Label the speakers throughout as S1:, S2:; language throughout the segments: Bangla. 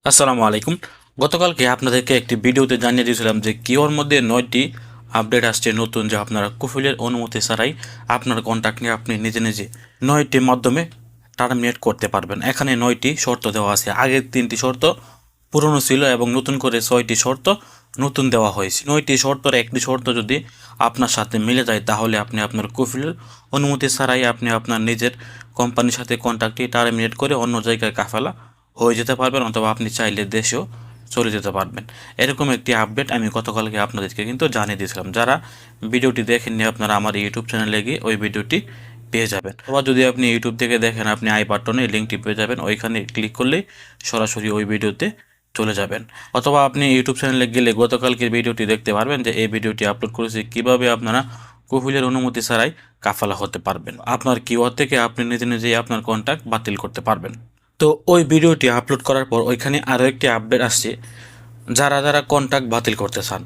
S1: আসসালামু আলাইকুম। গতকালকে আপনাদেরকে একটি ভিডিওতে জানিয়ে দিয়েছিলাম যে কিওর মধ্যে 9টি আপডেট আসছে নতুন, যে আপনারা কুফিলের অনুমতি ছাড়াই আপনার কন্ট্যাক্ট নিয়ে আপনি নিজে নিজে 9টি মাধ্যমে টার্মিনেট করতে পারবেন। এখানে 9টি শর্ত দেওয়া আছে। আগের 3টি শর্ত পুরনো ছিল এবং নতুন করে 6টি শর্ত নতুন দেওয়া হয়েছে। 9টি শর্তের একটি শর্ত যদি আপনার সাথে মিলে যায় তাহলে আপনি আপনার কুফিলের অনুমতি ছাড়াই আপনি আপনার নিজের কোম্পানির সাথে কন্ট্যাক্টটি টার্মিনেট করে অন্য জায়গায় কাফালা হয়ে যেতে পারবেন, অথবা আপনি চাইলে দেশেও চলে যেতে পারবেন। এরকম একটি আপডেট আমি গতকালকে আপনাদেরকে কিন্তু জানিয়ে দিয়েছিলাম। যারা ভিডিওটি দেখেননি আপনারা আমার ইউটিউব চ্যানেলে গিয়ে ওই ভিডিওটি পেয়ে যাবেন। অথবা যদি আপনি ইউটিউব থেকে দেখেন, আপনি আই বাটনে লিঙ্কটি পেয়ে যাবেন, ওইখানে ক্লিক করলেই সরাসরি ওই ভিডিওতে চলে যাবেন। অথবা আপনি ইউটিউব চ্যানেলে গেলে গতকালকের ভিডিওটি দেখতে পারবেন যে এই ভিডিওটি আপলোড করেছি কীভাবে আপনারা কুফিলের অনুমতি ছাড়াই কাফালা হতে পারবেন। আপনার কিওয়ার থেকে আপনি নিজে নিজেই আপনার কন্ট্যাক্ট বাতিল করতে পারবেন। তো ওই ভিডিওটি আপলোড করার পর ওইখানে আরও একটি আপডেট আসছে। যারা যারা কন্ট্যাক্ট বাতিল করতে চান,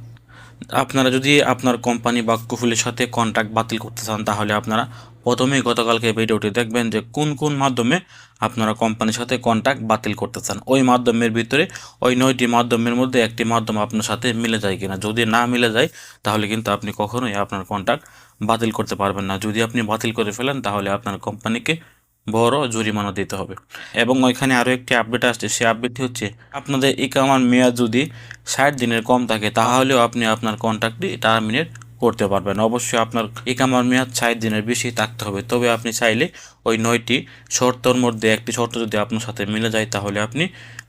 S1: আপনারা যদি আপনার কোম্পানি বা কুফুলের সাথে কন্ট্যাক্ট বাতিল করতে চান তাহলে আপনারা প্রথমেই গতকালকে ভিডিওটি দেখবেন যে কোন কোন মাধ্যমে আপনারা কোম্পানির সাথে কন্ট্যাক্ট বাতিল করতে চান। ওই মাধ্যমের ভিতরে ওই 9টি মাধ্যমের মধ্যে একটি মাধ্যম আপনার সাথে মিলে যায় কিনা। যদি না মিলে যায় তাহলে কিন্তু আপনি কখনোই আপনার কন্ট্যাক্ট বাতিল করতে পারবেন না। যদি আপনি বাতিল করে ফেলেন তাহলে আপনার কোম্পানিকে বড় জরিমানা দিতে হবে। এবং ওইখানে আরও একটি আপডেট আসছে। সেই আপডেটটি হচ্ছে, আপনাদের ইকামার মেয়াদ যদি 60 দিনের কম থাকে তাহলেও আপনি আপনার কন্ট্রাক্টটি টার্মিনেট করতে পারবেন। অবশ্যই আপনার ইকামার মেয়াদ 60 দিনের বেশি থাকতে হবে। তবে আপনি চাইলে ওই 9টি শর্তর মধ্যে একটি শর্ত যদি আপনার সাথে মিলে যায় তাহলে আপনি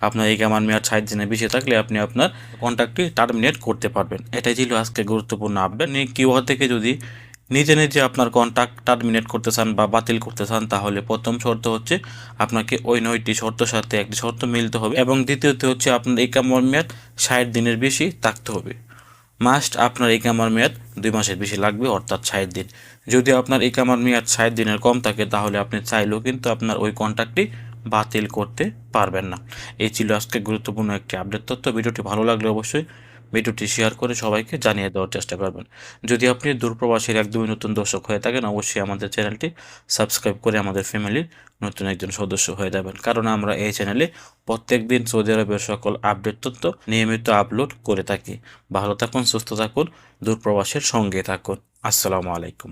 S1: আপনার ইকামার মেয়াদ 60 দিনের বেশি থাকলে আপনি আপনার কন্ট্রাক্টটি টার্মিনেট করতে পারবেন। এটাই ছিল আজকে গুরুত্বপূর্ণ আপডেট। কিওয়া থেকে যদি নিজে নিজে আপনার কন্ট্রাক্ট টার্মিনেট করতে চান বা বাতিল করতে চান তাহলে প্রথম শর্ত হচ্ছে আপনাকে ওই 9টি শর্তের সাথে একটি শর্ত মিলতে হবে, এবং দ্বিতীয়ত হচ্ছে আপনার ইকামার মেয়াদ 60 দিনের বেশি থাকতে হবে। মাস্ট আপনার ইকামার মেয়াদ 2 মাসের বেশি লাগবে, অর্থাৎ 60 দিন। যদি আপনার ইকামার মেয়াদ 60 দিনের কম থাকে তাহলে আপনি চাইলেও কিন্তু আপনার ওই কন্ট্রাক্টটি বাতিল করতে পারবেন না। এই ছিল আজকে গুরুত্বপূর্ণ একটি আপডেট তথ্য। ভিডিওটি ভালো লাগলে অবশ্যই ভিডিওটি শেয়ার করে সবাইকে জানিয়ে দেওয়ার চেষ্টা করবেন। যদি আপনি দূরপ্রবাসীর একদমই নতুন দর্শক হয়ে থাকেন অবশ্যই আমাদের চ্যানেলটি সাবস্ক্রাইব করে আমাদের ফ্যামিলির নতুন একজন সদস্য হয়ে যাবেন, কারণ আমরা এই চ্যানেলে প্রত্যেক দিন সৌদি আরবের সকল আপডেট তথ্য নিয়মিত আপলোড করে থাকি। ভালো থাকুন, সুস্থ থাকুন, দূরপ্রবাসের সঙ্গে থাকুন। আসসালামু আলাইকুম।